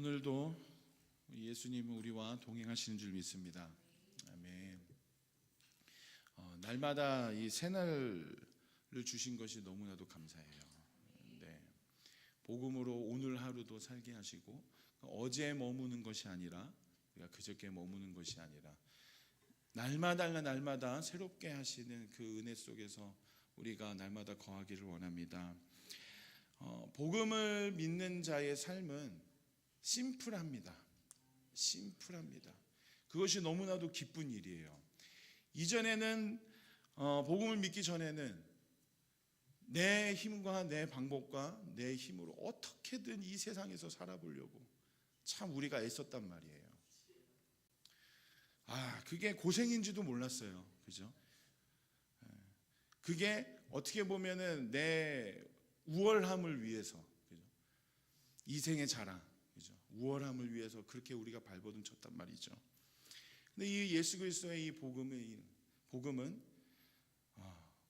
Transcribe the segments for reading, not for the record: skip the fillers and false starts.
오늘도 예수님은 우리와 동행하시는 줄 믿습니다. 아멘. 날마다 이 새날을 주신 것이 너무나도 감사해요. 네. 복음으로 오늘 하루도 살게 하시고 어제 머무는 것이 아니라 우리가 그저께 머무는 것이 아니라 날마다 새롭게 하시는 그 은혜 속에서 우리가 날마다 거하기를 원합니다. 복음을 믿는 자의 삶은 심플합니다. 그것이 너무나도 기쁜 일이에요. 이전에는 복음을 믿기 전에는 내 힘과 내 방법과 내 힘으로 어떻게든 이 세상에서 살아보려고 참 우리가 애썼단 말이에요. 그게 고생인지도 몰랐어요. 그죠? 그게 어떻게 보면은 내 우월함을 위해서, 그죠? 이생의 자랑, 그죠? 우월함을 위해서 그렇게 우리가 발버둥 쳤단 말이죠. 근데 이 예수 그리스도의 이 복음은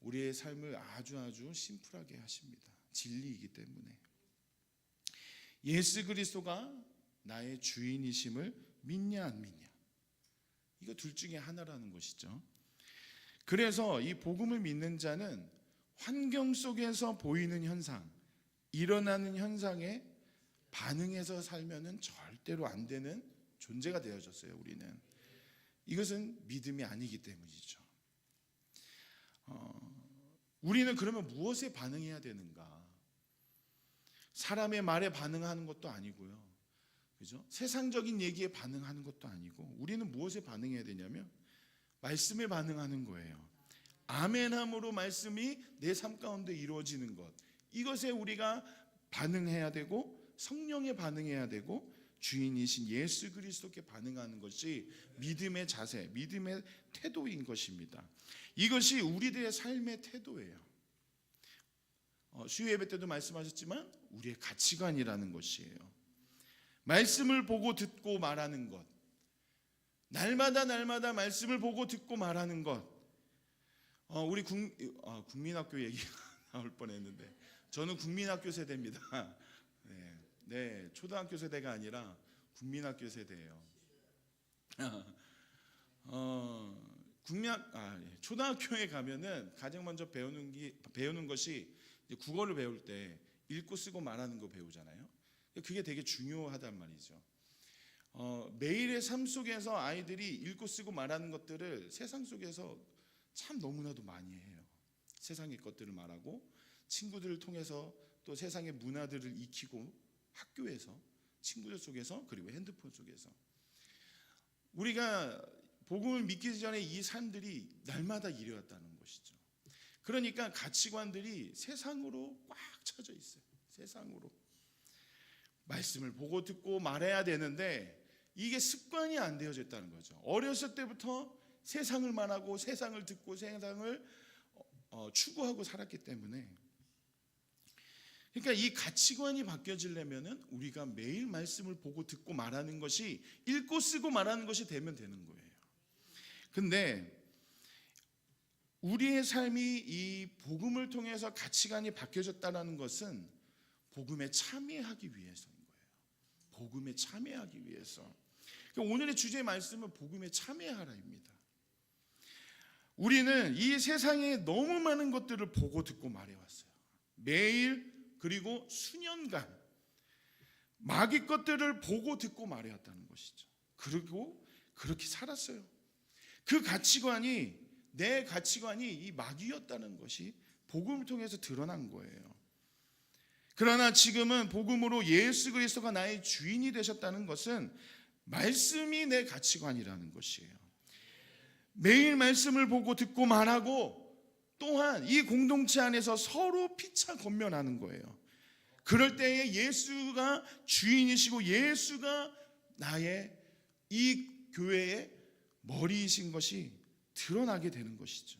우리의 삶을 아주 심플하게 하십니다. 진리이기 때문에. 예수 그리스도가 나의 주인이심을 믿냐 안 믿냐, 이거 둘 중에 하나라는 것이죠. 그래서 이 복음을 믿는 자는 환경 속에서 보이는 현상, 일어나는 현상에 반응해서 살면은 절대로 안 되는 존재가 되어졌어요. 우리는 이것은 믿음이 아니기 때문이죠. 우리는 그러면 무엇에 반응해야 되는가? 사람의 말에 반응하는 것도 아니고요, 그죠? 세상적인 얘기에 반응하는 것도 아니고 우리는 무엇에 반응해야 되냐면 말씀에 반응하는 거예요. 아멘함으로 말씀이 내 삶 가운데 이루어지는 것, 이것에 우리가 반응해야 되고 성령에 반응해야 되고 주인이신 예수 그리스도께 반응하는 것이 믿음의 자세, 믿음의 태도인 것입니다. 이것이 우리들의 삶의 태도예요. 수요 예배 때도 말씀하셨지만 우리의 가치관이라는 것이에요. 말씀을 보고 듣고 말하는 것, 날마다 말씀을 보고 듣고 말하는 것. 우리 국민학교 얘기가 나올 뻔했는데 저는 국민학교 세대입니다. 네, 초등학교 세대가 아니라 국민학교 세대예요. 초등학교에 가면은 가장 먼저 배우는 것이 국어를 배울 때 읽고 쓰고 말하는 거 배우잖아요. 그게 되게 중요하단 말이죠. 매일의 삶 속에서 아이들이 읽고 쓰고 말하는 것들을 세상 속에서 참 너무나도 많이 해요. 세상의 것들을 말하고 친구들을 통해서 또 세상의 문화들을 익히고 학교에서, 친구들 속에서, 그리고 핸드폰 속에서. 우리가 복음을 믿기 전에 이 삶들이 날마다 이루어졌다는 것이죠. 그러니까 가치관들이 세상으로 꽉 차져 있어요. 세상으로. 말씀을 보고 듣고 말해야 되는데 이게 습관이 안 되어져 있다는 거죠. 어렸을 때부터 세상을 말하고 세상을 듣고 세상을 추구하고 살았기 때문에, 그러니까 이 가치관이 바뀌어지려면은 우리가 매일 말씀을 보고 듣고 말하는 것이, 읽고 쓰고 말하는 것이 되면 되는 거예요. 근데 우리의 삶이 이 복음을 통해서 가치관이 바뀌어졌다는 것은 복음에 참여하기 위해서인 거예요. 복음에 참여하기 위해서. 그러니까 오늘의 주제의 말씀은 복음에 참여하라입니다. 우리는 이 세상에 너무 많은 것들을 보고 듣고 말해왔어요. 매일, 그리고 수년간 마귀 것들을 보고 듣고 말해왔다는 것이죠. 그리고 그렇게 살았어요. 그 가치관이, 내 가치관이 이 마귀였다는 것이 복음을 통해서 드러난 거예요. 그러나 지금은 복음으로 예수 그리스도가 나의 주인이 되셨다는 것은 말씀이 내 가치관이라는 것이에요. 매일 말씀을 보고 듣고 말하고 또한 이 공동체 안에서 서로 피차 권면하는 거예요. 그럴 때에 예수가 주인이시고 예수가 나의 이 교회의 머리이신 것이 드러나게 되는 것이죠.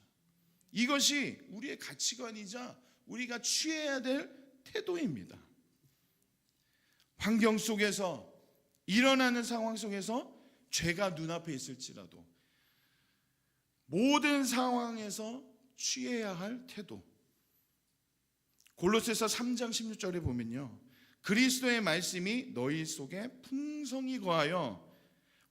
이것이 우리의 가치관이자 우리가 취해야 될 태도입니다. 환경 속에서, 일어나는 상황 속에서 죄가 눈앞에 있을지라도 모든 상황에서 취해야 할 태도. 골로새서 3장 16절에 보면요, 그리스도의 말씀이 너희 속에 풍성히 거하여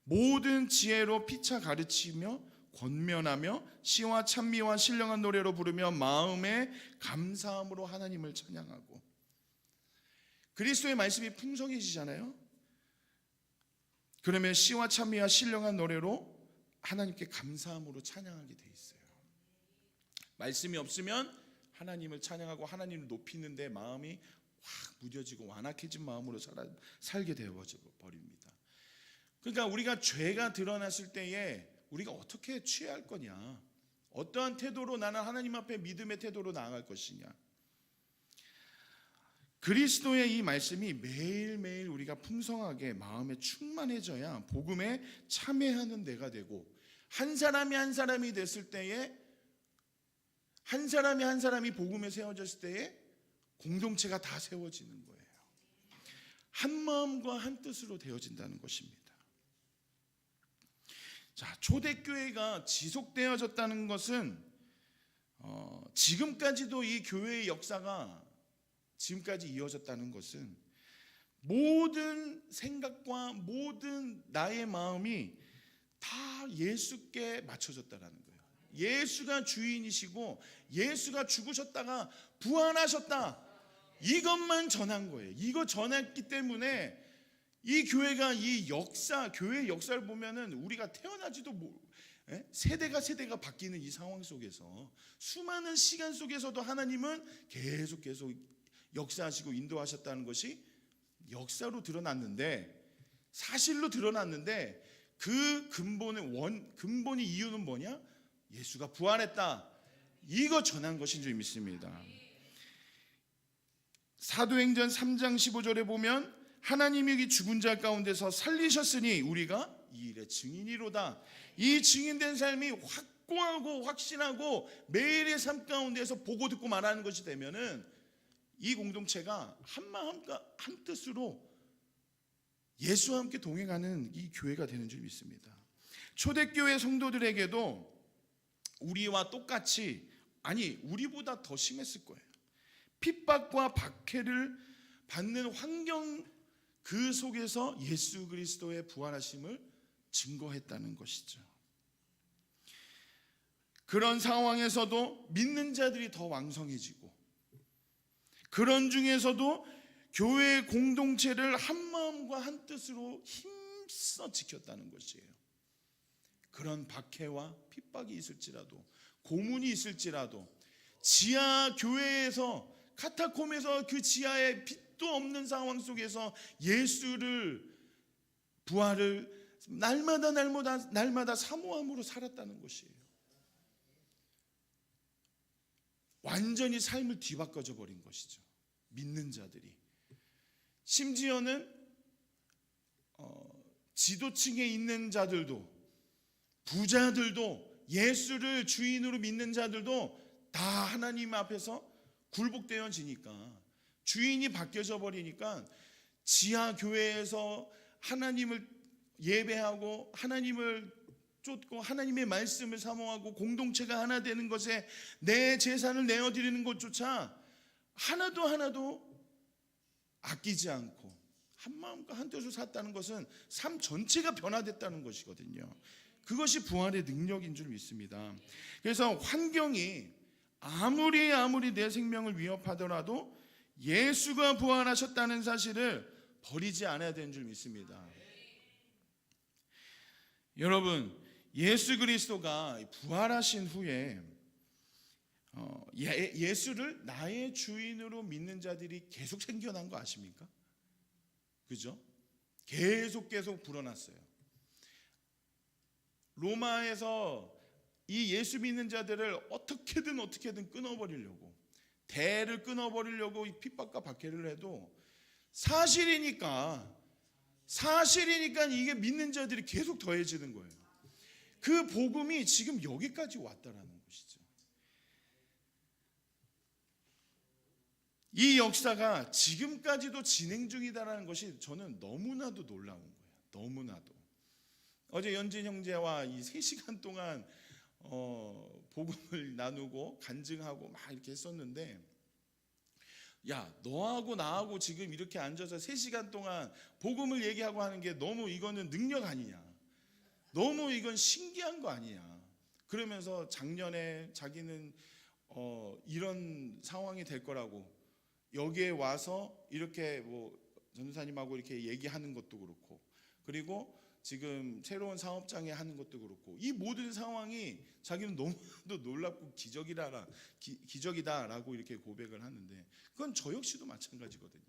모든 지혜로 피차 가르치며 권면하며 시와 찬미와 신령한 노래로 부르며 마음에 감사함으로 하나님을 찬양하고. 그리스도의 말씀이 풍성해지잖아요. 그러면 시와 찬미와 신령한 노래로 하나님께 감사함으로 찬양하게 돼 있어요. 말씀이 없으면 하나님을 찬양하고 하나님을 높이는데 마음이 확 무뎌지고 완악해진 마음으로 살게 되어 버립니다. 그러니까 우리가 죄가 드러났을 때에 우리가 어떻게 취해야 할 거냐, 어떠한 태도로 나는 하나님 앞에 믿음의 태도로 나아갈 것이냐. 그리스도의 이 말씀이 매일매일 우리가 풍성하게 마음에 충만해져야 복음에 참여하는 내가 되고, 한 사람이 한 사람이 됐을 때에, 한 사람이 한 사람이 복음에 세워졌을 때에 공동체가 다 세워지는 거예요. 한 마음과 한 뜻으로 되어진다는 것입니다. 자, 초대교회가 지속되어졌다는 것은 지금까지도 이 교회의 역사가 지금까지 이어졌다는 것은 모든 생각과 모든 나의 마음이 다 예수께 맞춰졌다는 거예요. 예수가 주인이시고 예수가 죽으셨다가 부활하셨다, 이것만 전한 거예요. 이거 전했기 때문에 이 교회가 이 역사, 교회의 역사를 보면은 우리가 태어나지도 세대가 바뀌는 이 상황 속에서 수많은 시간 속에서도 하나님은 계속 역사하시고 인도하셨다는 것이 역사로 드러났는데, 사실로 드러났는데, 그 근본의 이유는 뭐냐? 예수가 부활했다, 이거 전한 것인 줄 믿습니다. 사도행전 3장 15절에 보면 하나님이 죽은 자 가운데서 살리셨으니 우리가 이 일의 증인이로다. 이 증인된 삶이 확고하고 확신하고 매일의 삶 가운데서 보고 듣고 말하는 것이 되면은 이 공동체가 한 마음과 한 뜻으로 예수와 함께 동행하는 이 교회가 되는 줄 믿습니다. 초대교회 성도들에게도 우리와 똑같이, 아니 우리보다 더 심했을 거예요. 핍박과 박해를 받는 환경, 그 속에서 예수 그리스도의 부활하심을 증거했다는 것이죠. 그런 상황에서도 믿는 자들이 더 왕성해지고, 그런 중에서도 교회의 공동체를 한 마음과 한 뜻으로 힘써 지켰다는 것이에요. 그런 박해와 핍박이 있을지라도, 고문이 있을지라도, 지하 교회에서, 카타콤에서 그 지하에 빛도 없는 상황 속에서 예수를, 부활을 날마다 사모함으로 살았다는 것이에요. 완전히 삶을 뒤바꿔져 버린 것이죠, 믿는 자들이. 심지어는 지도층에 있는 자들도, 부자들도, 예수를 주인으로 믿는 자들도 다 하나님 앞에서 굴복되어지니까, 주인이 바뀌어져 버리니까 지하 교회에서 하나님을 예배하고 하나님을 쫓고 하나님의 말씀을 사모하고 공동체가 하나 되는 것에 내 재산을 내어드리는 것조차 하나도 아끼지 않고 한 마음과 한 뜻으로 샀다는 것은 삶 전체가 변화됐다는 것이거든요. 그것이 부활의 능력인 줄 믿습니다. 그래서 환경이 아무리 내 생명을 위협하더라도 예수가 부활하셨다는 사실을 버리지 않아야 되는 줄 믿습니다. 여러분, 예수 그리스도가 부활하신 후에 예수를 나의 주인으로 믿는 자들이 계속 생겨난 거 아십니까? 그죠? 계속 불어났어요. 로마에서 이 예수 믿는 자들을 어떻게든 끊어버리려고, 대를 끊어버리려고 이 핍박과 박해를 해도 사실이니까 이게 믿는 자들이 계속 더해지는 거예요. 그 복음이 지금 여기까지 왔다라는 것이죠. 이 역사가 지금까지도 진행 중이다라는 것이 저는 너무나도 놀라운 거예요. 너무나도. 어제 연진 형제와 이 3시간 동안 복음을 나누고 간증하고 막 이렇게 했었는데, 야, 너하고 나하고 지금 이렇게 앉아서 3시간 동안 복음을 얘기하고 하는 게 너무 이거는 능력 아니냐, 너무 이건 신기한 거 아니냐. 그러면서 작년에 자기는 이런 상황이 될 거라고 여기에 와서 이렇게 뭐 전도사님하고 이렇게 얘기하는 것도 그렇고, 그리고 지금 새로운 사업장에 하는 것도 그렇고, 이 모든 상황이 자기는 너무도 놀랍고 기적이다라고 이렇게 고백을 하는데, 그건 저 역시도 마찬가지거든요.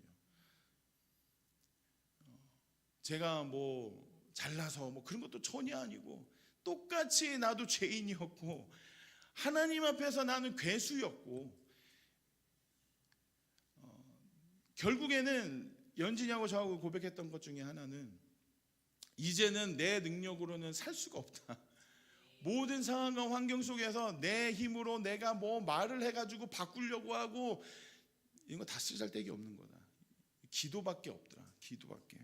제가 뭐 잘나서 뭐 그런 것도 전혀 아니고, 똑같이 나도 죄인이었고 하나님 앞에서 나는 괴수였고, 결국에는 연진이하고 저하고 고백했던 것 중에 하나는, 이제는 내 능력으로는 살 수가 없다. 모든 상황과 환경 속에서 내 힘으로 내가 뭐 말을 해가지고 바꾸려고 하고 이런 거 다 쓰잘데기 없는 거다. 기도밖에 없더라. 기도밖에.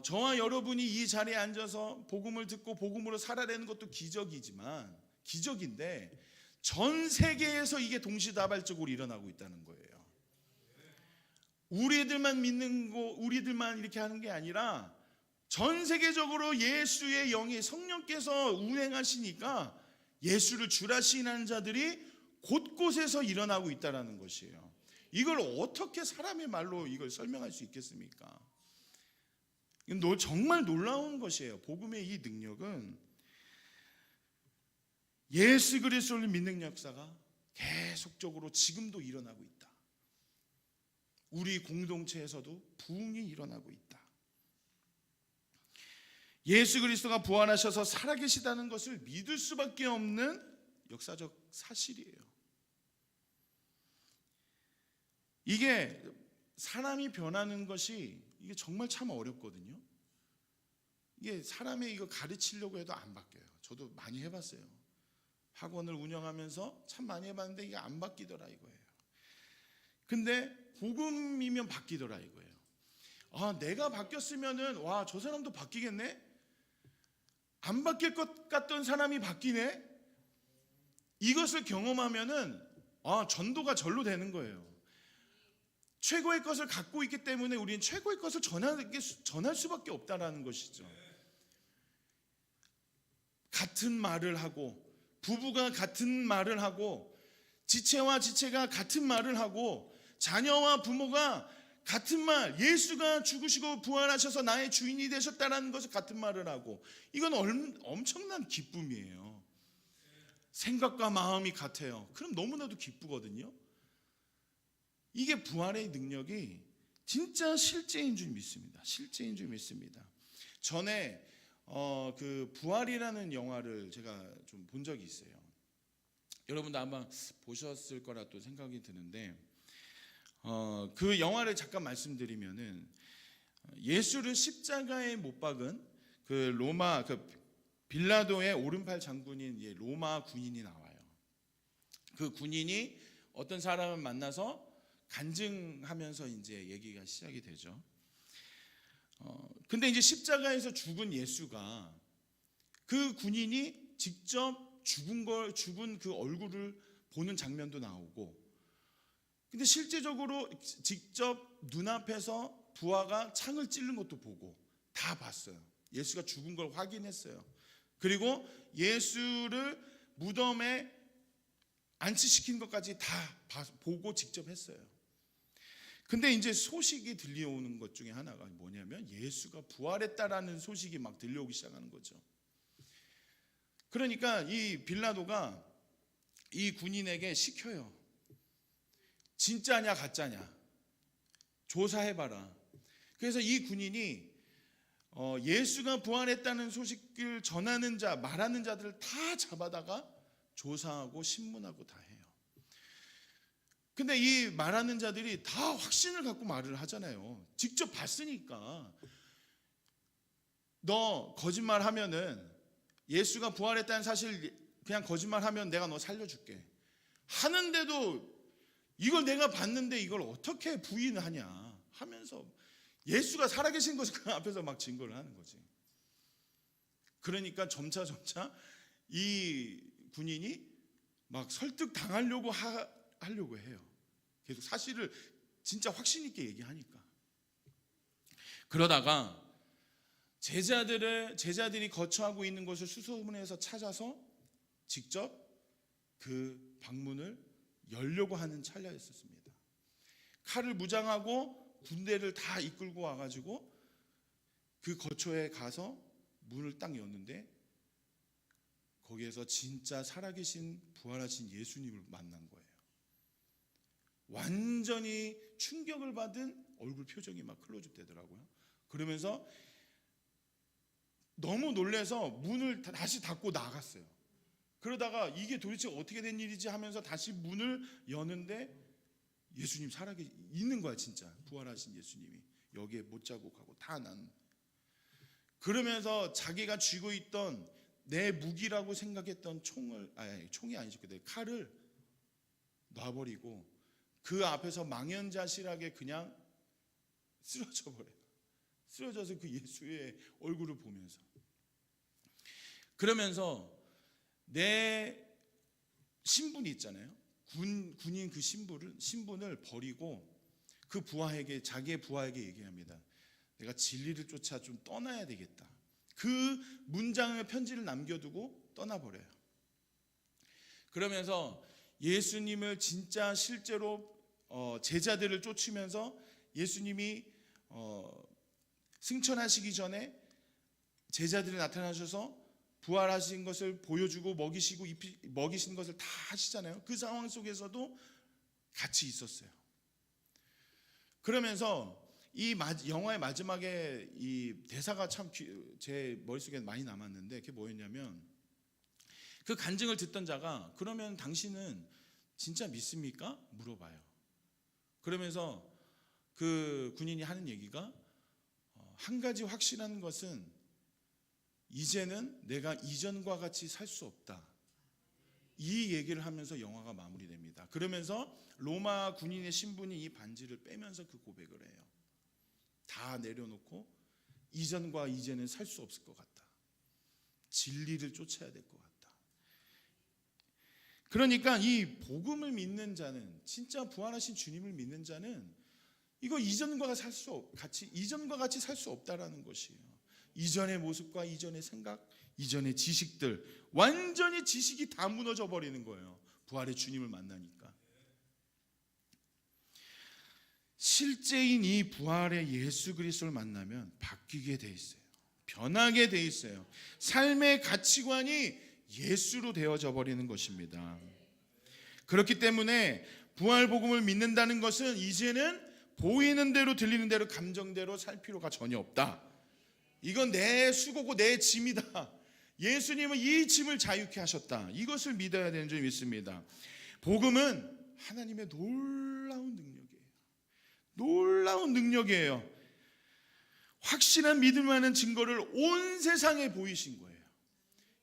저와 여러분이 이 자리에 앉아서 복음을 듣고 복음으로 살아내는 것도 기적인데 전 세계에서 이게 동시다발적으로 일어나고 있다는 거예요. 우리들만 믿는 거, 우리들만 이렇게 하는 게 아니라 전 세계적으로 예수의 영이 성령께서 운행하시니까 예수를 주라 시인하는 자들이 곳곳에서 일어나고 있다는 것이에요. 이걸 어떻게 사람의 말로 이걸 설명할 수 있겠습니까? 정말 놀라운 것이에요. 복음의 이 능력은 예수 그리스도를 믿는 역사가 계속적으로 지금도 일어나고 있다. 우리 공동체에서도 부흥이 일어나고 있다. 예수 그리스도가 부활하셔서 살아계시다는 것을 믿을 수밖에 없는 역사적 사실이에요. 이게 사람이 변하는 것이 이게 정말 참 어렵거든요. 이게 사람의 이거 가르치려고 해도 안 바뀌어요. 저도 많이 해봤어요. 학원을 운영하면서 참 많이 해봤는데 이게 안 바뀌더라 이거예요. 근데 복음이면 바뀌더라 이거예요. 아, 내가 바뀌었으면은 와, 저 사람도 바뀌겠네? 안 바뀔 것 같던 사람이 바뀌네? 이것을 경험하면은 전도가 절로 되는 거예요. 최고의 것을 갖고 있기 때문에 우리는 최고의 것을 전할 수밖에 없다라는 것이죠. 같은 말을 하고, 부부가 같은 말을 하고, 지체와 지체가 같은 말을 하고, 자녀와 부모가 같은 말, 예수가 죽으시고 부활하셔서 나의 주인이 되셨다라는 것을 같은 말을 하고, 이건 엄청난 기쁨이에요. 생각과 마음이 같아요. 그럼 너무나도 기쁘거든요. 이게 부활의 능력이 진짜 실제인 줄 믿습니다. 실제인 줄 믿습니다. 전에 그 부활이라는 영화를 제가 좀 본 적이 있어요. 여러분도 아마 보셨을 거라 또 생각이 드는데, 그 영화를 잠깐 말씀드리면은, 예수를 십자가에 못 박은 그 로마 빌라도의 오른팔 장군인 로마 군인이 나와요. 그 군인이 어떤 사람을 만나서 간증하면서 이제 얘기가 시작이 되죠. 근데 이제 십자가에서 죽은 예수가 그 군인이 직접 죽은 그 얼굴을 보는 장면도 나오고, 근데 실제적으로 직접 눈앞에서 부하가 창을 찌른 것도 보고 다 봤어요. 예수가 죽은 걸 확인했어요. 그리고 예수를 무덤에 안치시킨 것까지 다 보고 직접 했어요. 근데 이제 소식이 들려오는 것 중에 하나가 뭐냐면, 예수가 부활했다라는 소식이 막 들려오기 시작하는 거죠. 그러니까 이 빌라도가 이 군인에게 시켜요. 진짜냐 가짜냐 조사해봐라. 그래서 이 군인이 예수가 부활했다는 소식을 전하는 자, 말하는 자들을 다 잡아다가 조사하고 신문하고 다 해요. 근데 이 말하는 자들이 다 확신을 갖고 말을 하잖아요. 직접 봤으니까. 너 거짓말하면은, 예수가 부활했다는 사실 그냥 거짓말하면 내가 너 살려줄게 하는데도, 이걸 내가 봤는데 이걸 어떻게 부인하냐 하면서 예수가 살아계신 것을 그 앞에서 막 증거를 하는 거지. 그러니까 점차 이 군인이 막 설득당하려고 하려고 해요. 계속 사실을 진짜 확신 있게 얘기하니까. 그러다가 제자들이 거처하고 있는 곳을 수소문해서 찾아서 직접 그 방문을 열려고 하는 찰나였었습니다. 칼을 무장하고 군대를 다 이끌고 와가지고 그 거처에 가서 문을 딱 여는데 거기에서 진짜 살아계신 부활하신 예수님을 만난 거예요. 완전히 충격을 받은 얼굴 표정이 막 클로즈업 되더라고요. 그러면서 너무 놀라서 문을 다시 닫고 나갔어요. 그러다가 이게 도대체 어떻게 된 일이지 하면서 다시 문을 여는데 예수님 있는 거야. 진짜 부활하신 예수님이 여기에 못자국하고 다 난. 그러면서 자기가 쥐고 있던 내 무기라고 생각했던 총이 아니죠. 칼을 놔버리고 그 앞에서 망연자실하게 그냥 쓰러져 버려요. 쓰러져서 그 예수의 얼굴을 보면서, 그러면서 내 신분이 있잖아요. 군인 그 신분을 버리고 그 부하에게, 자기의 부하에게 얘기합니다. 내가 진리를 쫓아 좀 떠나야 되겠다. 그 문장의 편지를 남겨두고 떠나버려요. 그러면서 예수님을 진짜 실제로 제자들을 쫓으면서 예수님이 승천하시기 전에 제자들이 나타나셔서 부활하신 것을 보여주고 먹이신 것을 다 하시잖아요. 그 상황 속에서도 같이 있었어요. 그러면서 이 영화의 마지막에 이 대사가 참 제 머릿속에 많이 남았는데, 그게 뭐였냐면, 그 간증을 듣던 자가 그러면 당신은 진짜 믿습니까? 물어봐요. 그러면서 그 군인이 하는 얘기가, 한 가지 확실한 것은 이제는 내가 이전과 같이 살 수 없다. 이 얘기를 하면서 영화가 마무리됩니다. 그러면서 로마 군인의 신분이 이 반지를 빼면서 그 고백을 해요. 다 내려놓고 이전과 이제는 살 수 없을 것 같다. 진리를 쫓아야 될 것 같다. 그러니까 이 복음을 믿는 자는, 진짜 부활하신 주님을 믿는 자는 이거 이전과 같이 살 수 없다라는 것이에요. 이전의 모습과 이전의 생각, 이전의 지식들, 완전히 지식이 다 무너져 버리는 거예요. 부활의 주님을 만나니까. 실제인 이 부활의 예수 그리스도를 만나면 바뀌게 돼 있어요. 변하게 돼 있어요. 삶의 가치관이 예수로 되어져 버리는 것입니다. 그렇기 때문에 부활 복음을 믿는다는 것은 이제는 보이는 대로 들리는 대로 감정대로 살 필요가 전혀 없다. 이건 내 수고고 내 짐이다. 예수님은 이 짐을 자유케 하셨다. 이것을 믿어야 되는 줄 믿습니다. 복음은 하나님의 놀라운 능력이에요. 놀라운 능력이에요. 확실한 믿을 만한 증거를 온 세상에 보이신 거예요.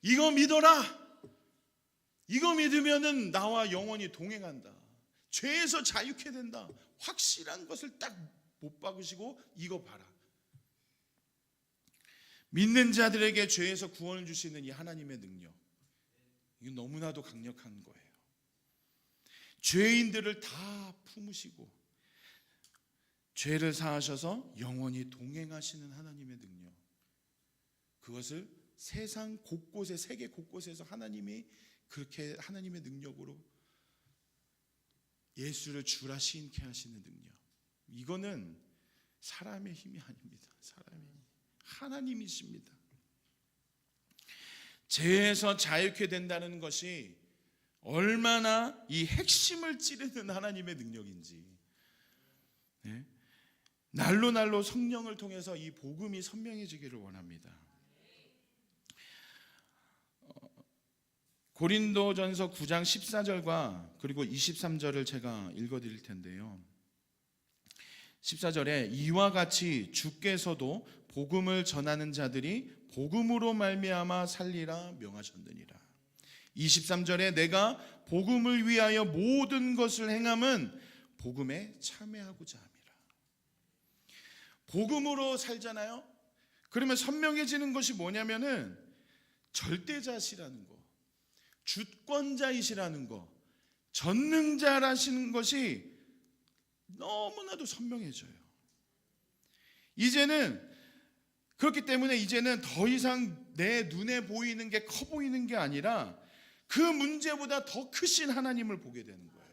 이거 믿어라. 이거 믿으면은 나와 영원히 동행한다. 죄에서 자유케 된다. 확실한 것을 딱 못 박으시고 이거 봐라. 믿는 자들에게 죄에서 구원을 주시는 이 하나님의 능력, 이건 너무나도 강력한 거예요. 죄인들을 다 품으시고 죄를 사하셔서 영원히 동행하시는 하나님의 능력, 그것을 세상 곳곳에, 세계 곳곳에서 하나님이 그렇게 하나님의 능력으로 예수를 주라 시인케 하시는 능력, 이거는 사람의 힘이 아닙니다. 사람의 힘, 하나님이십니다. 죄에서 자유케 된다는 것이 얼마나 이 핵심을 찌르는 하나님의 능력인지, 네? 날로 날로 성령을 통해서 이 복음이 선명해지기를 원합니다. 고린도전서 9장 14절과 그리고 23절을 제가 읽어드릴 텐데요. 14절에 이와 같이 주께서도 복음을 전하는 자들이 복음으로 말미암아 살리라 명하셨느니라. 23절에 내가 복음을 위하여 모든 것을 행함은 복음에 참여하고자 함이라. 복음으로 살잖아요. 그러면 선명해지는 것이 뭐냐면은 절대자시라는 거, 주권자이시라는 거, 전능자라시는 것이 너무나도 선명해져요. 이제는 그렇기 때문에 이제는 더 이상 내 눈에 보이는 게 커 보이는 게 아니라 그 문제보다 더 크신 하나님을 보게 되는 거예요.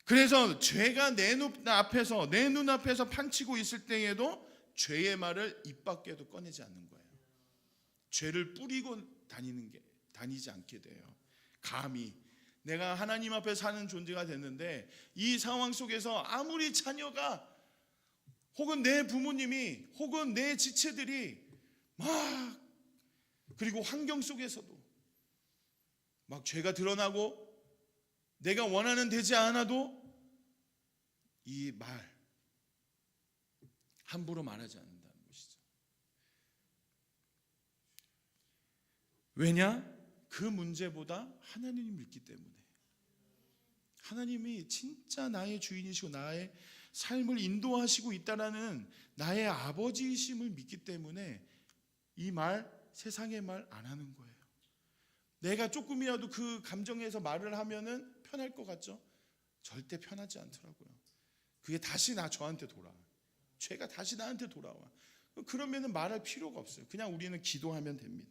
그래서 죄가 내 눈앞에서 판치고 있을 때에도 죄의 말을 입 밖에도 꺼내지 않는 거예요. 죄를 뿌리고 다니지 않게 돼요. 감히 내가 하나님 앞에 사는 존재가 됐는데 이 상황 속에서 아무리 자녀가 혹은 내 부모님이 혹은 내 지체들이 막 그리고 환경 속에서도 막 죄가 드러나고 내가 원하는 되지 않아도 이 말 함부로 말하지 않는다는 것이죠. 왜냐? 그 문제보다 하나님을 믿기 때문에. 하나님이 진짜 나의 주인이시고 나의 삶을 인도하시고 있다라는 나의 아버지이심을 믿기 때문에 이 말, 세상의 말 안 하는 거예요. 내가 조금이라도 그 감정에서 말을 하면은 편할 것 같죠? 절대 편하지 않더라고요. 그게 다시 저한테 돌아와요. 죄가 다시 나한테 돌아와. 그러면은 말할 필요가 없어요. 그냥 우리는 기도하면 됩니다.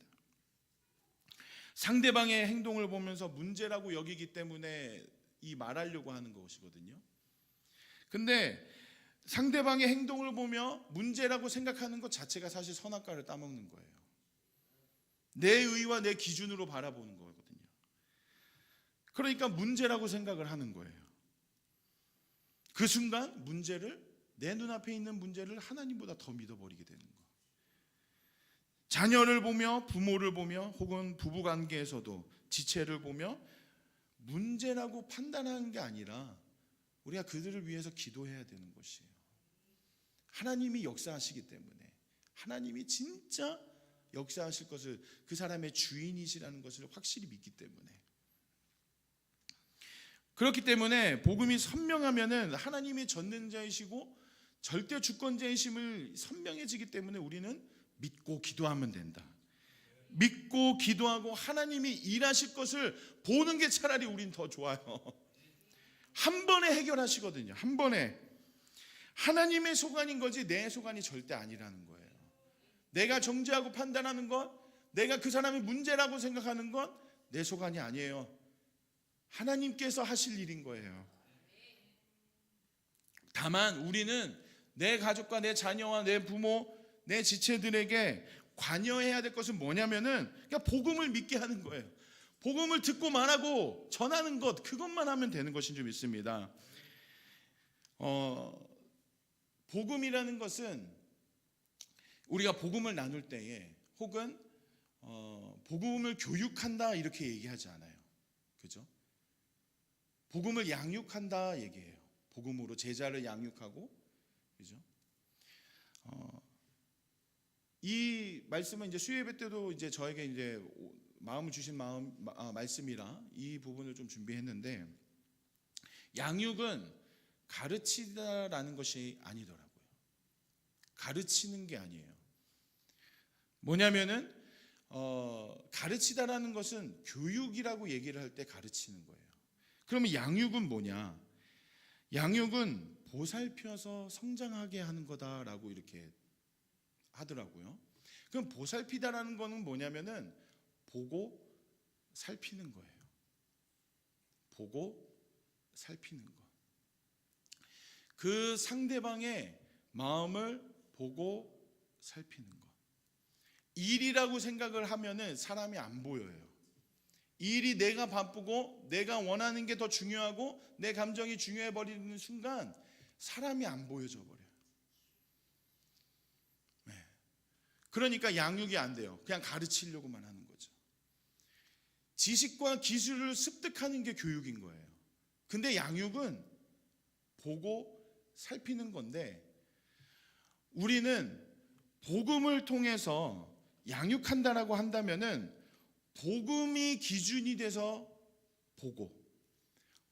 상대방의 행동을 보면서 문제라고 여기기 때문에 이 말하려고 하는 것이거든요. 근데 상대방의 행동을 보며 문제라고 생각하는 것 자체가 사실 선악과를 따먹는 거예요. 내 의와 내 기준으로 바라보는 거거든요. 그러니까 문제라고 생각을 하는 거예요. 그 순간 내 눈앞에 있는 문제를 하나님보다 더 믿어버리게 되는 거예요. 자녀를 보며 부모를 보며 혹은 부부관계에서도 지체를 보며 문제라고 판단하는 게 아니라 우리가 그들을 위해서 기도해야 되는 것이에요. 하나님이 역사하시기 때문에 하나님이 진짜 역사하실 것을 그 사람의 주인이시라는 것을 확실히 믿기 때문에 그렇기 때문에 복음이 선명하면은 하나님이 전능자이시고 절대 주권자이심을 선명해지기 때문에 우리는 믿고 기도하면 된다. 믿고 기도하고 하나님이 일하실 것을 보는 게 차라리 우린 더 좋아요. 한 번에 해결하시거든요. 한 번에. 하나님의 소관인 거지 내 소관이 절대 아니라는 거예요. 내가 정죄하고 판단하는 것, 내가 그 사람이 문제라고 생각하는 것 내 소관이 아니에요. 하나님께서 하실 일인 거예요. 다만 우리는 내 가족과 내 자녀와 내 부모, 내 지체들에게 관여해야 될 것은 뭐냐면은 그냥 복음을 믿게 하는 거예요. 복음을 듣고 말하고 전하는 것, 그것만 하면 되는 것인 줄 믿습니다. 복음이라는 것은 우리가 복음을 나눌 때에 혹은 복음을 교육한다 이렇게 얘기하지 않아요. 그죠? 복음을 양육한다 얘기해요. 복음으로 제자를 양육하고, 그죠? 이 말씀은 이제 수요예배 때도 이제 저에게 이제 마음을 주신 말씀이라 이 부분을 좀 준비했는데, 양육은 가르치다라는 것이 아니더라고요. 가르치는 게 아니에요. 뭐냐면은 가르치다라는 것은 교육이라고 얘기를 할 때 가르치는 거예요. 그러면 양육은 뭐냐? 양육은 보살펴서 성장하게 하는 거다라고 이렇게 하더라고요. 그럼 보살피다라는 거는 뭐냐면은 보고 살피는 거예요. 보고 살피는 거. 그 상대방의 마음을 보고 살피는 거. 일이라고 생각을 하면은 사람이 안 보여요. 일이 내가 바쁘고 내가 원하는 게 더 중요하고 내 감정이 중요해 버리는 순간 사람이 안 보여져 버려요. 네. 그러니까 양육이 안 돼요. 그냥 가르치려고만 하는 거죠. 지식과 기술을 습득하는 게 교육인 거예요. 근데 양육은 보고 살피는 건데, 우리는 복음을 통해서 양육한다라고 한다면은 복음이 기준이 돼서 보고,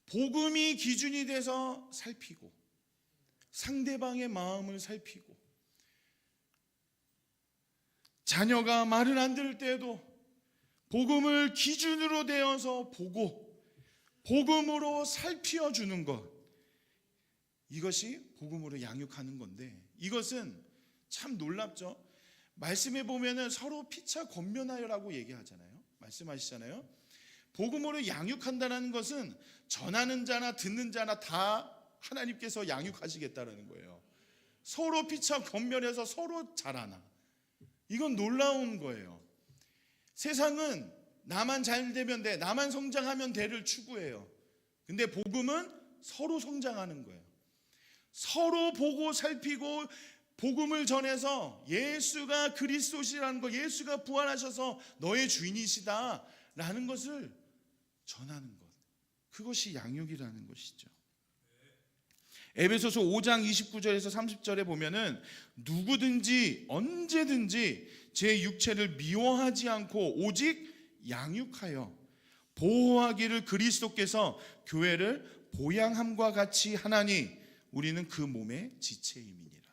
복음이 기준이 돼서 살피고, 상대방의 마음을 살피고, 자녀가 말을 안 들을 때에도 복음을 기준으로 되어서 보고, 복음으로 살피어 주는 것, 이것이 복음으로 양육하는 건데, 이것은 참 놀랍죠. 말씀에 보면은 서로 피차 권면하여라고 얘기하잖아요. 말씀하시잖아요. 복음으로 양육한다는 것은 전하는 자나 듣는 자나 다 하나님께서 양육하시겠다라는 거예요. 서로 피차 권면해서 서로 자라나. 이건 놀라운 거예요. 세상은 나만 잘 되면 돼, 나만 성장하면 돼를 추구해요. 근데 복음은 서로 성장하는 거예요. 서로 보고 살피고 복음을 전해서 예수가 그리스도시라는 것, 예수가 부활하셔서 너의 주인이시다라는 것을 전하는 것, 그것이 양육이라는 것이죠. 에베소서 5장 29절에서 30절에 보면은 누구든지 언제든지 제 육체를 미워하지 않고 오직 양육하여 보호하기를 그리스도께서 교회를 보양함과 같이 하나니 우리는 그 몸의 지체임이니라.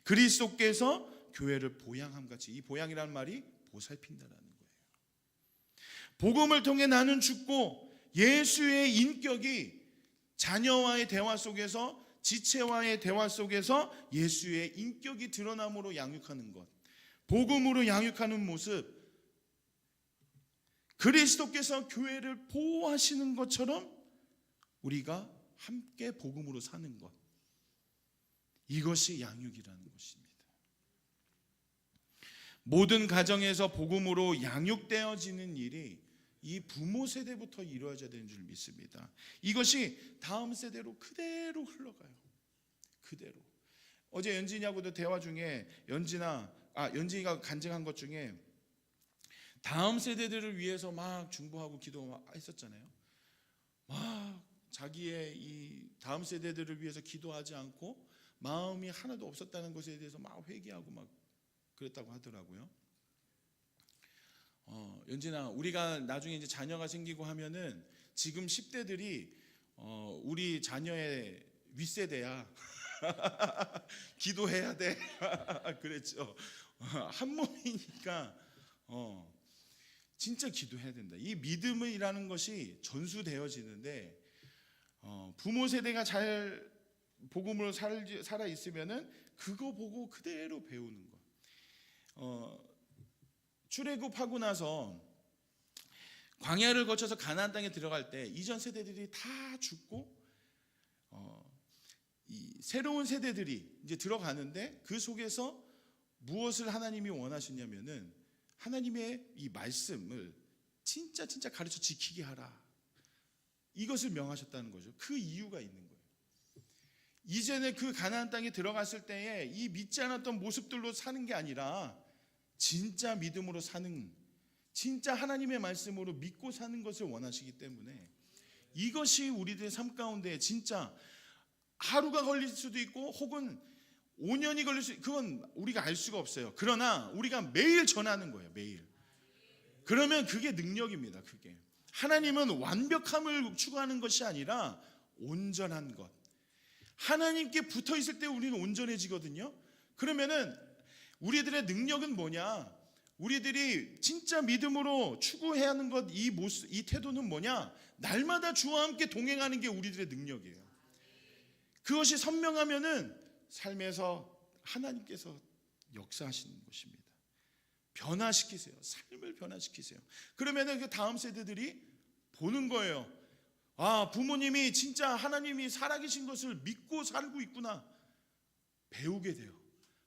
그리스도께서 교회를 보양함같이, 이 보양이라는 말이 보살핀다라는 거예요. 복음을 통해 나는 죽고 예수의 인격이 자녀와의 대화 속에서, 지체와의 대화 속에서 예수의 인격이 드러남으로 양육하는 것, 복음으로 양육하는 모습, 그리스도께서 교회를 보호하시는 것처럼 우리가 함께 복음으로 사는 것, 이것이 양육이라는 것입니다. 모든 가정에서 복음으로 양육되어지는 일이 이 부모 세대부터 이루어져야 되는 줄 믿습니다. 이것이 다음 세대로 그대로 흘러가요. 그대로. 어제 연진이하고도 대화 중에 연진이가 간증한 것 중에 다음 세대들을 위해서 막 중보하고 기도했었잖아요. 막 자기의 이 다음 세대들을 위해서 기도하지 않고 마음이 하나도 없었다는 것에 대해서 막 회개하고 막 그랬다고 하더라고요. 연진아, 우리가 나중에 이제 자녀가 생기고 하면은 지금 10대들이 우리 자녀의 윗세대야. 기도해야 돼. 그랬죠. 한 몸이니까 진짜 기도해야 된다. 이 믿음이라는 것이 전수되어지는데 부모 세대가 잘 복음으로 살아 있으면은 그거 보고 그대로 배우는 거. 출애굽하고 나서 광야를 거쳐서 가나안 땅에 들어갈 때 이전 세대들이 다 죽고 이 새로운 세대들이 이제 들어가는데 그 속에서 무엇을 하나님이 원하시냐면은 하나님의 이 말씀을 진짜 가르쳐 지키게 하라, 이것을 명하셨다는 거죠. 그 이유가 있는 거예요. 이제는 그 가나안 땅에 들어갔을 때에 이 믿지 않았던 모습들로 사는 게 아니라 진짜 믿음으로 사는, 진짜 하나님의 말씀으로 믿고 사는 것을 원하시기 때문에 이것이 우리들의 삶 가운데 진짜 하루가 걸릴 수도 있고 혹은 5년이 걸릴 수, 그건 우리가 알 수가 없어요. 그러나 우리가 매일 전하는 거예요. 매일. 그러면 그게 능력입니다. 그게 하나님은 완벽함을 추구하는 것이 아니라 온전한 것, 하나님께 붙어 있을 때 우리는 온전해지거든요. 그러면은 우리들의 능력은 뭐냐? 우리들이 진짜 믿음으로 추구해야 하는 것, 이 모습, 이 태도는 뭐냐? 날마다 주와 함께 동행하는 게 우리들의 능력이에요. 그것이 선명하면은 삶에서 하나님께서 역사하시는 것입니다. 변화시키세요. 삶을 변화시키세요. 그러면은 그 다음 세대들이 보는 거예요. 아, 부모님이 진짜 하나님이 살아계신 것을 믿고 살고 있구나. 배우게 돼요.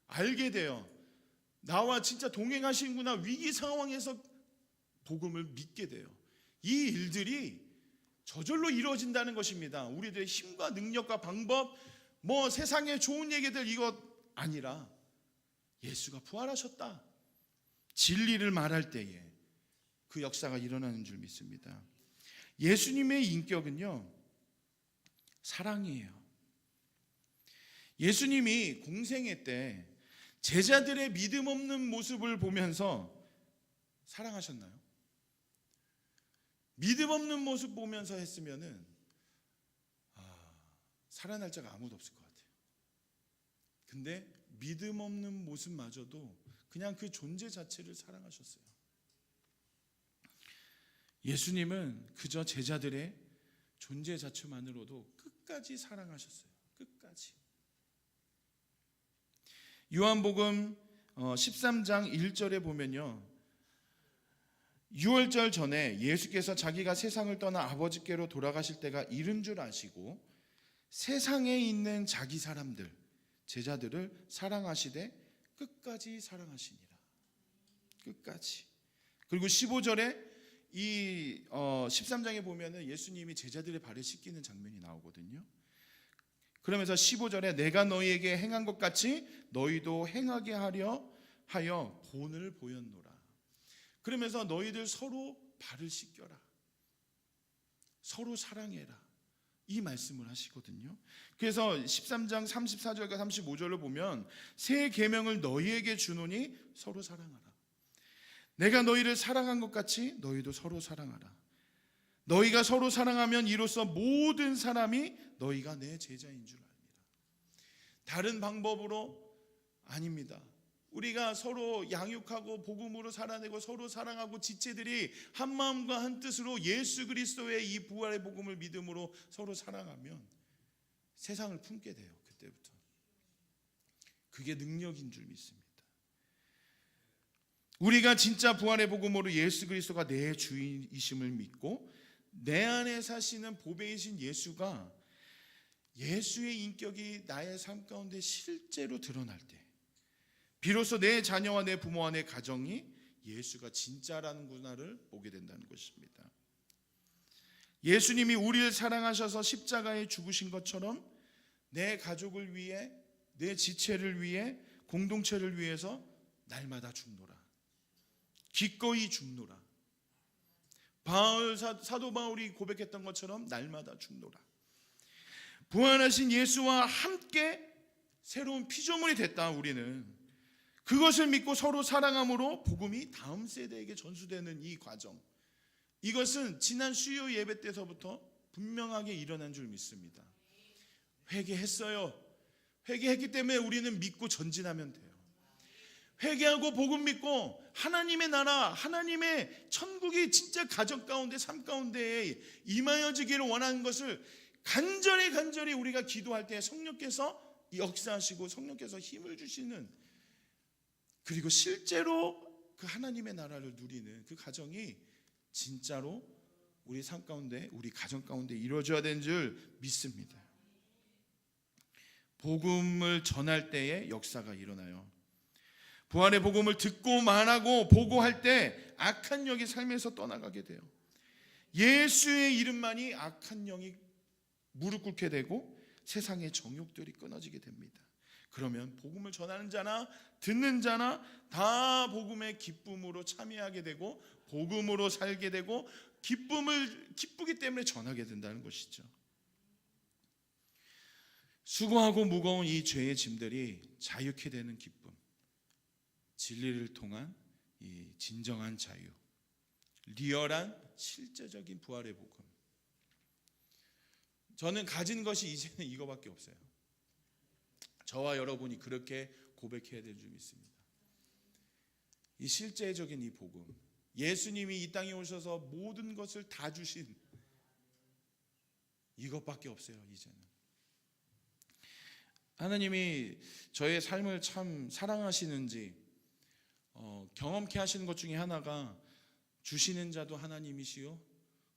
알게 돼요. 나와 진짜 동행하시는구나. 위기 상황에서 복음을 믿게 돼요. 이 일들이 저절로 이루어진다는 것입니다. 우리들의 힘과 능력과 방법, 뭐 세상의 좋은 얘기들 이것 아니라 예수가 부활하셨다, 진리를 말할 때에 그 역사가 일어나는 줄 믿습니다. 예수님의 인격은요, 사랑이에요. 예수님이 공생애 때 제자들의 믿음 없는 모습을 보면서 사랑하셨나요? 믿음 없는 모습 보면서 했으면은 살아날 자가 아무도 없을 것 같아요. 근데 믿음 없는 모습마저도 그냥 그 존재 자체를 사랑하셨어요. 예수님은 그저 제자들의 존재 자체만으로도 끝까지 사랑하셨어요. 끝까지. 요한복음 13장 1절에 보면요, 유월절 전에 예수께서 자기가 세상을 떠나 아버지께로 돌아가실 때가 이른 줄 아시고 세상에 있는 자기 사람들, 제자들을 사랑하시되 끝까지 사랑하시니라. 끝까지. 그리고 15절에 이 13장에 보면은 예수님이 제자들의 발을 씻기는 장면이 나오거든요. 그러면서 15절에 내가 너희에게 행한 것 같이 너희도 행하게 하여 본을 보였노라. 그러면서 너희들 서로 발을 씻겨라. 서로 사랑해라. 이 말씀을 하시거든요. 그래서 13장 34절과 35절을 보면 새 계명을 너희에게 주노니 서로 사랑하라. 내가 너희를 사랑한 것 같이 너희도 서로 사랑하라. 너희가 서로 사랑하면 이로써 모든 사람이 너희가 내 제자인 줄 압니다. 다른 방법으로 아닙니다. 우리가 서로 양육하고 복음으로 살아내고 서로 사랑하고 지체들이 한 마음과 한 뜻으로 예수 그리스도의 이 부활의 복음을 믿음으로 서로 사랑하면 세상을 품게 돼요. 그때부터. 그게 능력인 줄 믿습니다. 우리가 진짜 부활의 복음으로 예수 그리스도가 내 주인이심을 믿고 내 안에 사시는 보배이신 예수가, 예수의 인격이 나의 삶 가운데 실제로 드러날 때 비로소 내 자녀와 내 부모와 내 가정이 예수가 진짜라는구나를 보게 된다는 것입니다. 예수님이 우리를 사랑하셔서 십자가에 죽으신 것처럼 내 가족을 위해, 내 지체를 위해, 공동체를 위해서 날마다 죽노라. 기꺼이 죽노라. 사도 바울이 고백했던 것처럼 날마다 죽노라. 부활하신 예수와 함께 새로운 피조물이 됐다. 우리는 그것을 믿고 서로 사랑함으로 복음이 다음 세대에게 전수되는 이 과정, 이것은 지난 수요 예배 때서부터 분명하게 일어난 줄 믿습니다. 회개했어요. 회개했기 때문에 우리는 믿고 전진하면 돼요. 회개하고 복음 믿고 하나님의 나라, 하나님의 천국이 진짜 가정 가운데, 삶 가운데에 임하여지기를 원하는 것을 간절히 우리가 기도할 때 성령께서 역사하시고 성령께서 힘을 주시는, 그리고 실제로 그 하나님의 나라를 누리는 그 가정이 진짜로 우리 삶 가운데, 우리 가정 가운데 이루어져야 되는 줄 믿습니다. 복음을 전할 때에 역사가 일어나요. 부활의 복음을 듣고 말하고 보고 할 때 악한 영이 삶에서 떠나가게 돼요. 예수의 이름만이 악한 영이 무릎 꿇게 되고 세상의 정욕들이 끊어지게 됩니다. 그러면 복음을 전하는 자나 듣는 자나 다 복음의 기쁨으로 참여하게 되고 복음으로 살게 되고 기쁘기 때문에 전하게 된다는 것이죠. 수고하고 무거운 이 죄의 짐들이 자유케 되는 기쁨, 진리를 통한 이 진정한 자유, 리얼한 실제적인 부활의 복음. 저는 가진 것이 이제는 이거밖에 없어요. 저와 여러분이 그렇게 고백해야 될 줄 믿습니다. 이 실제적인 이 복음, 예수님이 이 땅에 오셔서 모든 것을 다 주신 이것밖에 없어요. 이제는 하나님이 저의 삶을 참 사랑하시는지 경험케 하시는 것 중에 하나가 주시는 자도 하나님이시요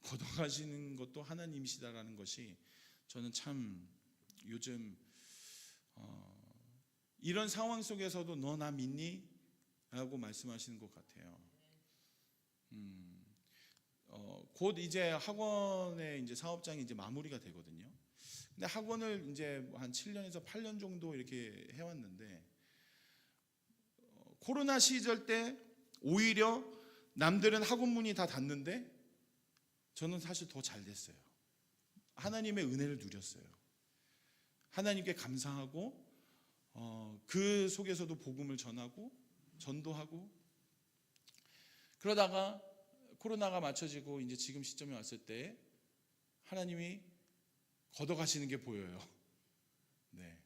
걷어가시는 것도 하나님이시다라는 것이, 저는 참 요즘 이런 상황 속에서도 너 나 믿니? 라고 말씀하시는 것 같아요. 곧 이제 학원의 이제 사업장이 이제 마무리가 되거든요. 근데 학원을 이제 한 7년에서 8년 정도 이렇게 해왔는데, 코로나 시절 때 오히려 남들은 학원 문이 다 닫는데 저는 사실 더 잘 됐어요. 하나님의 은혜를 누렸어요. 하나님께 감사하고 그 속에서도 복음을 전하고 전도하고, 그러다가 코로나가 맞춰지고 이제 지금 시점에 왔을 때 하나님이 걷어가시는 게 보여요. 네.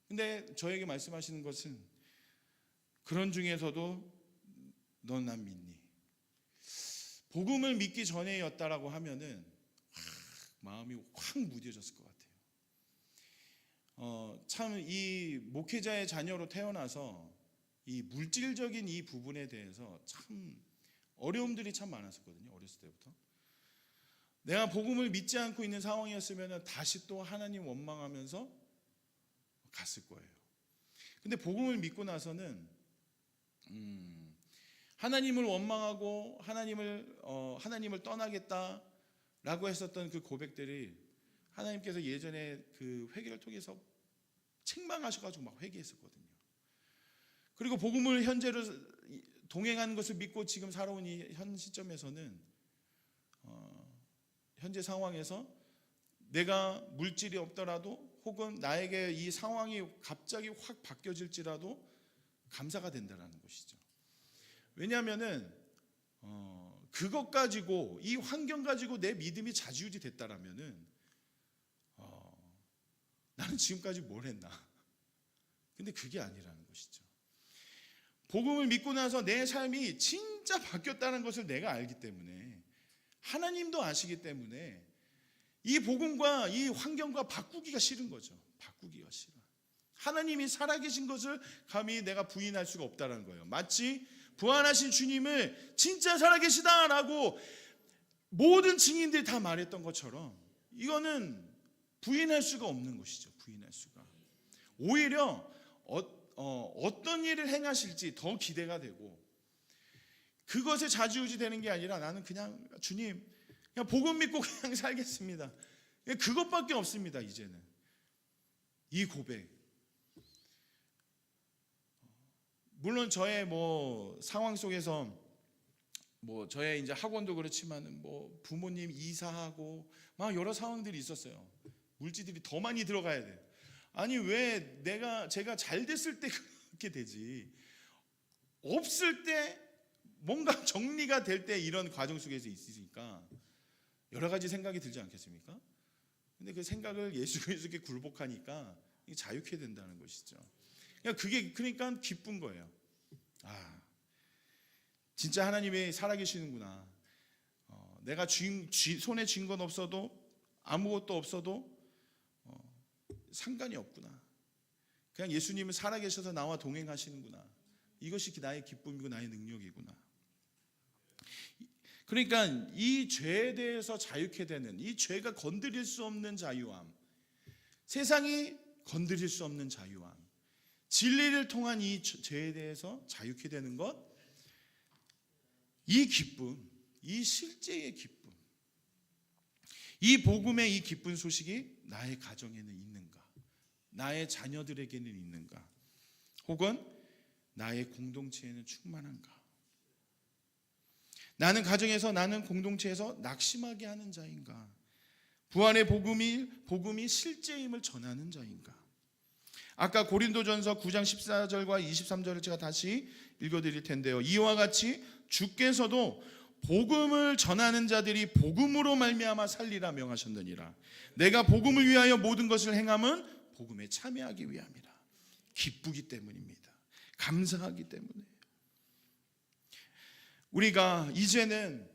근데 저에게 말씀하시는 것은 그런 중에서도 넌 난 믿니? 복음을 믿기 전에였다라고 하면은 마음이 확 무뎌졌을 것 같아요. 참 이 목회자의 자녀로 태어나서 이 물질적인 이 부분에 대해서 참 어려움들이 참 많았었거든요. 어렸을 때부터. 내가 복음을 믿지 않고 있는 상황이었으면 다시 또 하나님 원망하면서 갔을 거예요. 근데 복음을 믿고 나서는 하나님을 원망하고 하나님을 떠나겠다라고 했었던 그 고백들이 하나님께서 예전에 그 회개를 통해서 책망하셔가지고 막 회개했었거든요. 그리고 복음을 현재로 동행하는 것을 믿고 지금 살아온 이 현 시점에서는 현재 상황에서 내가 물질이 없더라도 혹은 나에게 이 상황이 갑자기 확 바뀌어질지라도 감사가 된다는 것이죠. 왜냐하면은 그것 가지고 이 환경 가지고 내 믿음이 좌지우지 됐다라면은 나는 지금까지 뭘 했나? 근데 그게 아니라는 것이죠. 복음을 믿고 나서 내 삶이 진짜 바뀌었다는 것을 내가 알기 때문에 하나님도 아시기 때문에 이 복음과 이 환경과 바꾸기가 싫은 거죠. 바꾸기가 싫어. 하나님이 살아계신 것을 감히 내가 부인할 수가 없다는 거예요. 마치 부활하신 주님을 진짜 살아계시다라고 모든 증인들이 다 말했던 것처럼 이거는 부인할 수가 없는 것이죠. 부인할 수가. 오히려 어떤 일을 행하실지 더 기대가 되고 그것에 좌지우지 되는 게 아니라 나는 그냥 주님 그냥 복음 믿고 그냥 살겠습니다. 그것밖에 없습니다. 이제는 이 고백. 물론 저의 상황 속에서 저의 이제 학원도 그렇지만은 부모님 이사하고 막 여러 상황들이 있었어요. 물질들이 더 많이 들어가야 돼. 아니 왜 제가 잘 됐을 때 그렇게 되지? 없을 때 뭔가 정리가 될 때 이런 과정 속에서 있으니까 여러 가지 생각이 들지 않겠습니까? 근데 그 생각을 예수 그리스도께 굴복하니까 자유케 된다는 것이죠. 그러니까 기쁜 거예요. 진짜 하나님이 살아계시는구나. 내가 손에 쥔 건 없어도 아무것도 없어도 상관이 없구나. 그냥 예수님은 살아계셔서 나와 동행하시는구나. 이것이 나의 기쁨이고 나의 능력이구나. 그러니까 이 죄에 대해서 자유케 되는, 이 죄가 건드릴 수 없는 자유함, 세상이 건드릴 수 없는 자유함, 진리를 통한 이 죄에 대해서 자유케 되는 것, 이 기쁨, 이 실제의 기쁨, 이 복음의 이 기쁜 소식이 나의 가정에는 있는가? 나의 자녀들에게는 있는가? 혹은 나의 공동체에는 충만한가? 나는 가정에서, 나는 공동체에서 낙심하게 하는 자인가? 부활의 복음이 실제임을 전하는 자인가? 아까 고린도전서 9장 14절과 23절을 제가 다시 읽어드릴 텐데요. 이와 같이 주께서도 복음을 전하는 자들이 복음으로 말미암아 살리라 명하셨느니라. 내가 복음을 위하여 모든 것을 행함은 복음에 참여하기 위함이라. 기쁘기 때문입니다. 감사하기 때문에. 우리가 이제는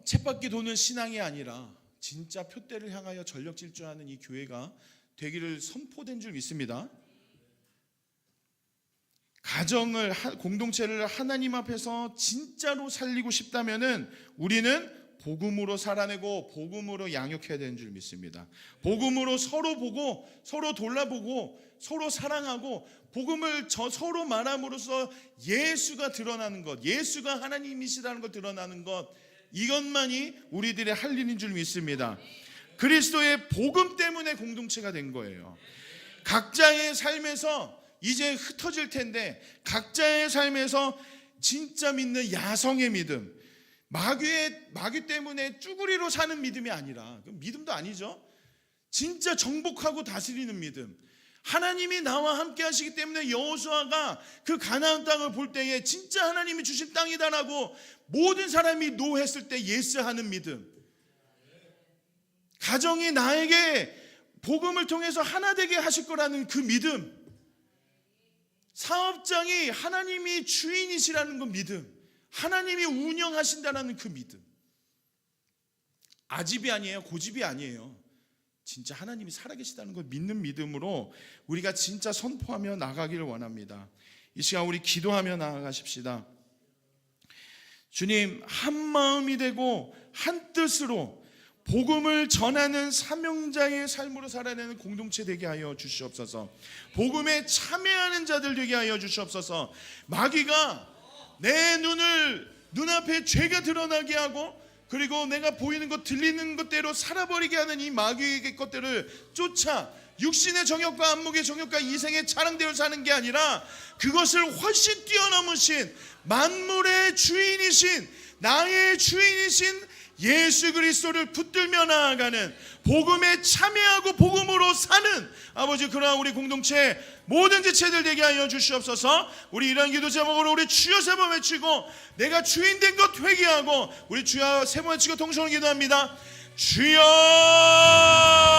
쳇바퀴 도는 신앙이 아니라 진짜 표대를 향하여 전력 질주하는 이 교회가 되기를 선포된 줄 믿습니다. 가정을, 공동체를 하나님 앞에서 진짜로 살리고 싶다면은 우리는 복음으로 살아내고 복음으로 양육해야 되는 줄 믿습니다. 복음으로 서로 보고 서로 돌아보고 서로 사랑하고 복음을 서로 말함으로써 예수가 드러나는 것, 예수가 하나님이시라는 것 드러나는 것, 이것만이 우리들의 할 일인 줄 믿습니다. 그리스도의 복음 때문에 공동체가 된 거예요. 각자의 삶에서 이제 흩어질 텐데 각자의 삶에서 진짜 믿는 야성의 믿음, 마귀 때문에 쭈구리로 사는 믿음이 아니라, 믿음도 아니죠. 진짜 정복하고 다스리는 믿음. 하나님이 나와 함께 하시기 때문에 여호수아가 그 가나안 땅을 볼 때에 진짜 하나님이 주신 땅이다라고 모든 사람이 노했을 때 예스하는 믿음. 가정이 나에게 복음을 통해서 하나 되게 하실 거라는 그 믿음. 사업장이 하나님이 주인이시라는 그 믿음. 하나님이 운영하신다는 그 믿음. 아집이 아니에요. 고집이 아니에요. 진짜 하나님이 살아계시다는 걸 믿는 믿음으로 우리가 진짜 선포하며 나가기를 원합니다. 이 시간 우리 기도하며 나아가십시다. 주님, 한 마음이 되고 한 뜻으로 복음을 전하는 사명자의 삶으로 살아내는 공동체 되게 하여 주시옵소서. 복음에 참여하는 자들 되게 하여 주시옵소서. 마귀가 내 눈앞에 죄가 드러나게 하고, 그리고 내가 보이는 것 들리는 것대로 살아버리게 하는 이 마귀의 것들을 쫓아 육신의 정욕과 안목의 정욕과 이생에 자랑되어 사는 게 아니라 그것을 훨씬 뛰어넘으신 만물의 주인이신, 나의 주인이신 예수 그리스도를 붙들며 나아가는, 복음에 참여하고 복음으로 사는 아버지, 그러한 우리 공동체 모든 지체들 되게 하여 주시옵소서. 우리 이런 기도 제목으로 우리 주여 세 번 외치고 내가 주인 된 것 회개하고 우리 주여 세 번 외치고 동성으로 기도합니다. 주여